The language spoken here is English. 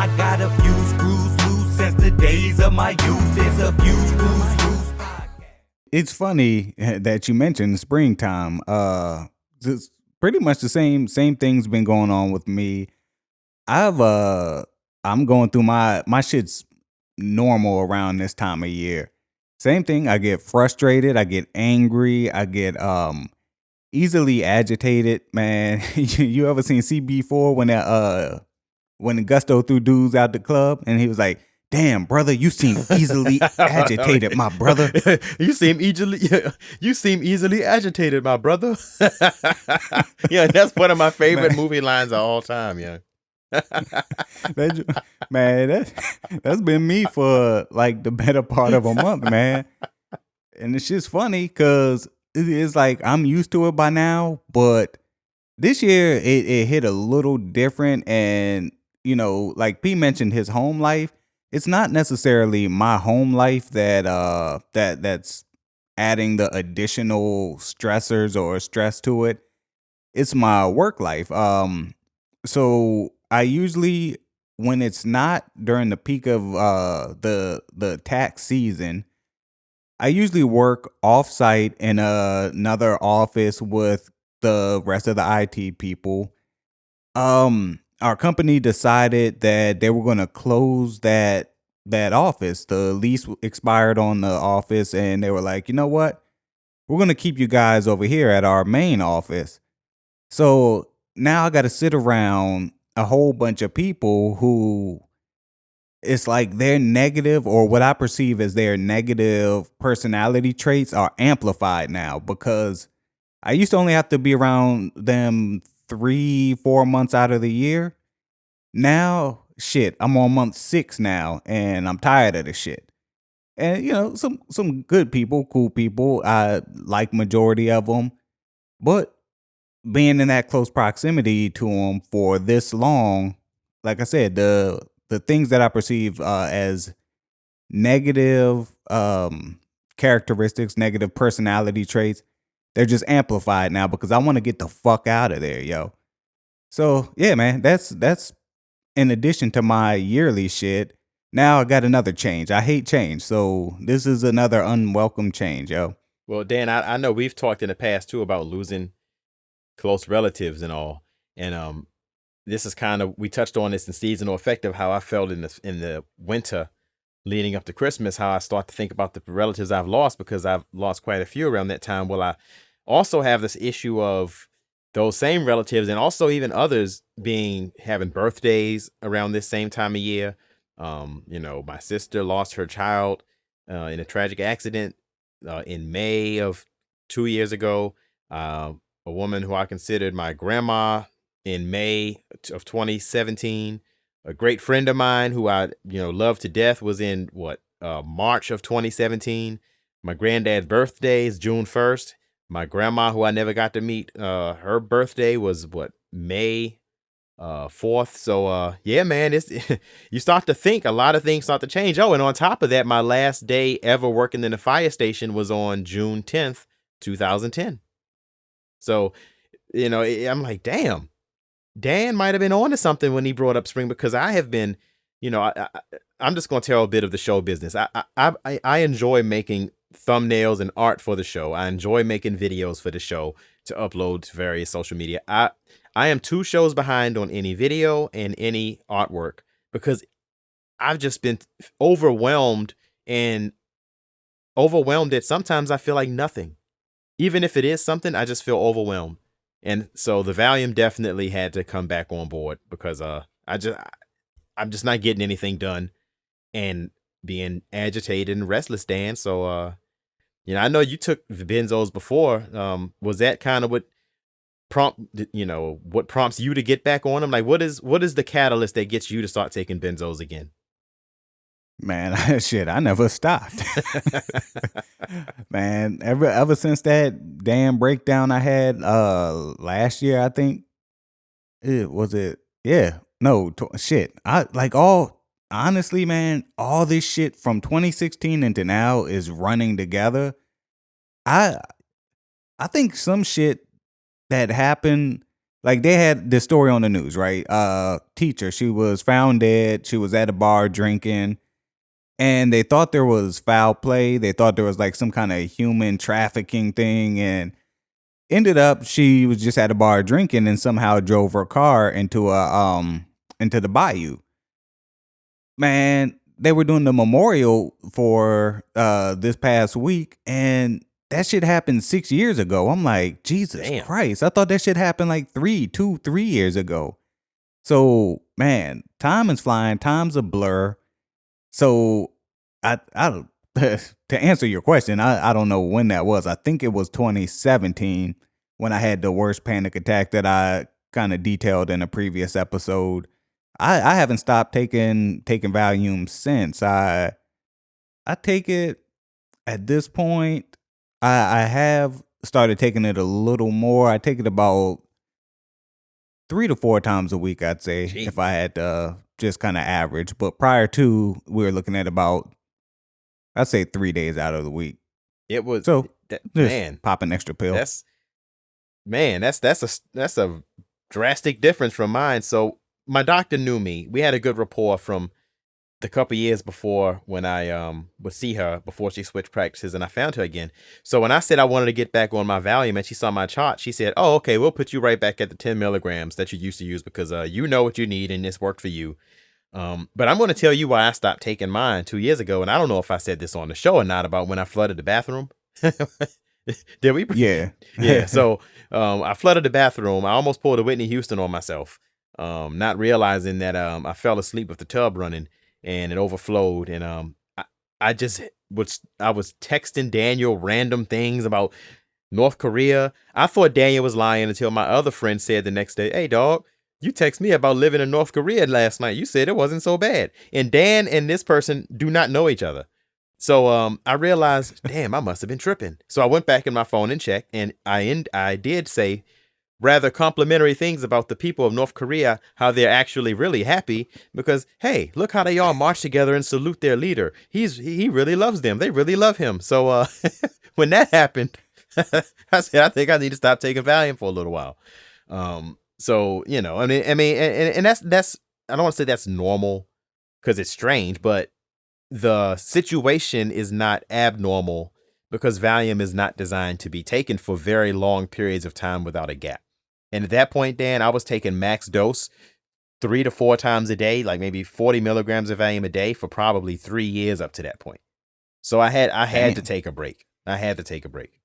I got a few screws loose since the days of my youth. There's a few screws loose. It's funny that you mentioned springtime. It's pretty much the same thing's been going on with me. I've I'm going through my shit's normal around this time of year. Same thing. I get frustrated. I get angry. I get easily agitated. Man, you ever seen CB4 when Gusto threw dudes out the club and he was like, "Damn, brother, you seem easily agitated, my brother." you seem easily agitated, my brother. Yeah, that's one of my favorite movie lines of all time. Yeah. Man, that's been me for like the better part of a month, man. And it's just funny because it's like I'm used to it by now, but this year it hit a little different. And like P mentioned, his home life. It's not necessarily my home life that's adding the additional stressors or stress to it. It's my work life. So I usually, when it's not during the peak of the tax season, I usually work offsite in another office with the rest of the IT people. Our company decided that they were going to close that office. The lease expired on the office, and they were like, you know what? We're going to keep you guys over here at our main office. So now I got to sit around a whole bunch of people who it's like their negative, or what I perceive as their negative personality traits, are amplified now, because I used to only have to be around them 3-4 months out of the year. Now, shit, I'm on month 6 now, and I'm tired of this shit. And some good people, cool people, I like majority of them, but being in that close proximity to them for this long, like I said, the things that I perceive as negative characteristics, negative personality traits, they're just amplified now because I want to get the fuck out of there, yo. So yeah, man, that's in addition to my yearly shit. Now I got another change. I hate change, so this is another unwelcome change, yo. Well, Dan, I know we've talked in the past too about losing close relatives and all, and this is kind of, we touched on this in seasonal effect of how I felt in the winter leading up to Christmas, how I start to think about the relatives I've lost, because I've lost quite a few around that time. Well, I also have this issue of those same relatives, and also even others having birthdays around this same time of year. My sister lost her child in a tragic accident in May of 2 years ago. A woman who I considered my grandma in May of 2017. A great friend of mine who I loved to death was in March of 2017. My granddad's birthday is June 1st. My grandma, who I never got to meet, her birthday was May 4th. So yeah, man, it's you start to think a lot of things start to change. Oh, and on top of that, my last day ever working in the fire station was on June 10th, 2010. So, I'm like, damn, Dan might have been on to something when he brought up spring, because I have been, I'm just going to tell a bit of the show business. I enjoy making thumbnails and art for the show. I enjoy making videos for the show to upload to various social media. I am 2 shows behind on any video and any artwork, because I've just been overwhelmed that sometimes I feel like nothing. Even if it is something, I just feel overwhelmed. And so the Valium definitely had to come back on board, because I'm just not getting anything done and being agitated and restless, Dan. So I know you took the benzos before. Was that kind of what prompts you to get back on them? Like, what is the catalyst that gets you to start taking benzos again? Man, shit, I never stopped. Man, ever since that damn breakdown I had last year, I think yeah. No, shit. Honestly, man, all this shit from 2016 into now is running together. I think some shit that happened like they had this story on the news, right? Teacher, she was found dead. She was at a bar drinking, and they thought there was foul play. They thought there was like some kind of human trafficking thing, and ended up she was just at a bar drinking and somehow drove her car into the bayou. Man, they were doing the memorial for this past week, and that shit happened 6 years ago. I'm like, Jesus Damn. Christ. I thought that shit happened like 3 years ago. So, man, time is flying, time's a blur. So I don't to answer your question, I don't know when that was. I think it was 2017 when I had the worst panic attack that I kind of detailed in a previous episode. I haven't stopped taking Valium since. I take it at this point. I have started taking it a little more. I take it about 3 to 4 times a week, I'd say, Jeez. if I had to just kind of average. But prior to, we were looking at about, I'd say 3 days out of the week. It was So that, just man. pop an extra pill. That's a drastic difference from mine. So my doctor knew me. We had a good rapport from the couple years before when I would see her before she switched practices, and I found her again. So when I said I wanted to get back on my Valium and she saw my chart, she said, "Oh, okay, we'll put you right back at the 10 milligrams that you used to use because you know what you need and this worked for you." But I'm going to tell you why I stopped taking mine 2 years ago, and I don't know if I said this on the show or not about when I flooded the bathroom. Did we? Yeah. Yeah. So I flooded the bathroom. I almost pulled a Whitney Houston on myself, not realizing that I fell asleep with the tub running and it overflowed. And I was texting Daniel random things about North Korea. I thought Daniel was lying until my other friend said the next day, "Hey, dog, you text me about living in North Korea last night. You said it wasn't so bad." And Dan and this person do not know each other. So I realized, damn, I must have been tripping. So I went back in my phone and checked, and I did say rather complimentary things about the people of North Korea, how they're actually really happy because, hey, look how they all march together and salute their leader. He really loves them. They really love him. So when that happened, I said, I think I need to stop taking Valium for a little while. So, you know, I mean, and that's I don't want to say that's normal because it's strange, but the situation is not abnormal because Valium is not designed to be taken for very long periods of time without a gap. And at that point, Dan, I was taking max dose 3 to 4 times a day, like maybe 40 milligrams of Valium a day for probably 3 years up to that point. So I had to take a break. I had to take a break.